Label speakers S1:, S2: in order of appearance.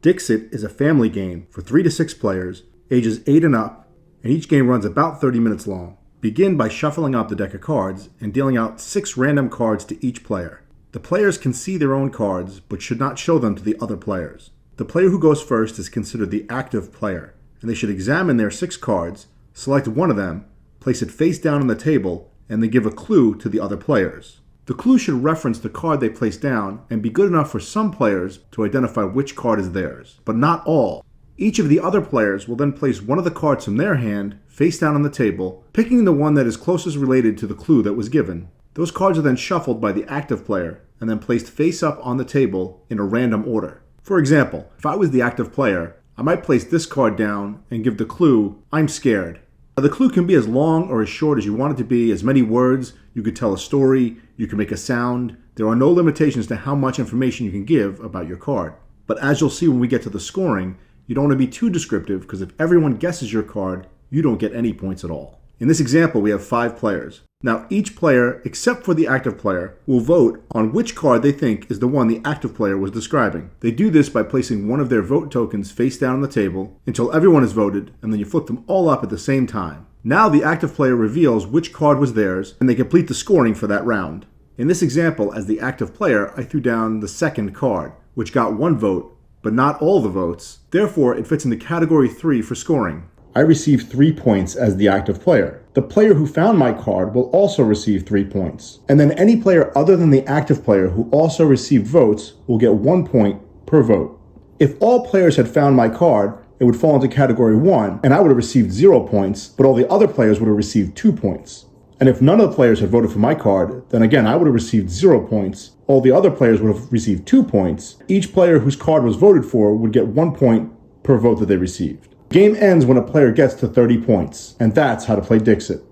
S1: Dixit is a family game for 3 to 6 players, ages 8 and up, and each game runs about 30 minutes long. Begin by shuffling up the deck of cards and dealing out 6 random cards to each player. The players can see their own cards, but should not show them to the other players. The player who goes first is considered the active player, and they should examine their 6 cards, select one of them, place it face down on the table, and then give a clue to the other players. The clue should reference the card they placed down and be good enough for some players to identify which card is theirs, but not all. Each of the other players will then place one of the cards from their hand face down on the table, picking the one that is closest related to the clue that was given. Those cards are then shuffled by the active player and then placed face up on the table in a random order. For example, if I was the active player, I might place this card down and give the clue, "I'm scared." Now, the clue can be as long or as short as you want it to be, as many words, you could tell a story, you can make a sound. There are no limitations to how much information you can give about your card. But as you'll see when we get to the scoring, you don't want to be too descriptive, because if everyone guesses your card, you don't get any points at all. In this example, we have 5 players. Now, each player, except for the active player, will vote on which card they think is the one the active player was describing. They do this by placing one of their vote tokens face down on the table until everyone has voted, and then you flip them all up at the same time. Now the active player reveals which card was theirs, and they complete the scoring for that round. In this example, as the active player, I threw down the second card, which got 1 vote, but not all the votes. Therefore, it fits into category 3 for scoring. I received 3 points as the active player. The player who found my card will also receive 3 points. And then any player other than the active player who also received votes will get 1 point per vote. If all players had found my card, it would fall into category 1, and I would have received 0 points, but all the other players would have received 2 points. And if none of the players had voted for my card, then again, I would have received 0 points. All the other players would have received 2 points. Each player whose card was voted for would get 1 point per vote that they received. The game ends when a player gets to 30 points, and that's how to play Dixit.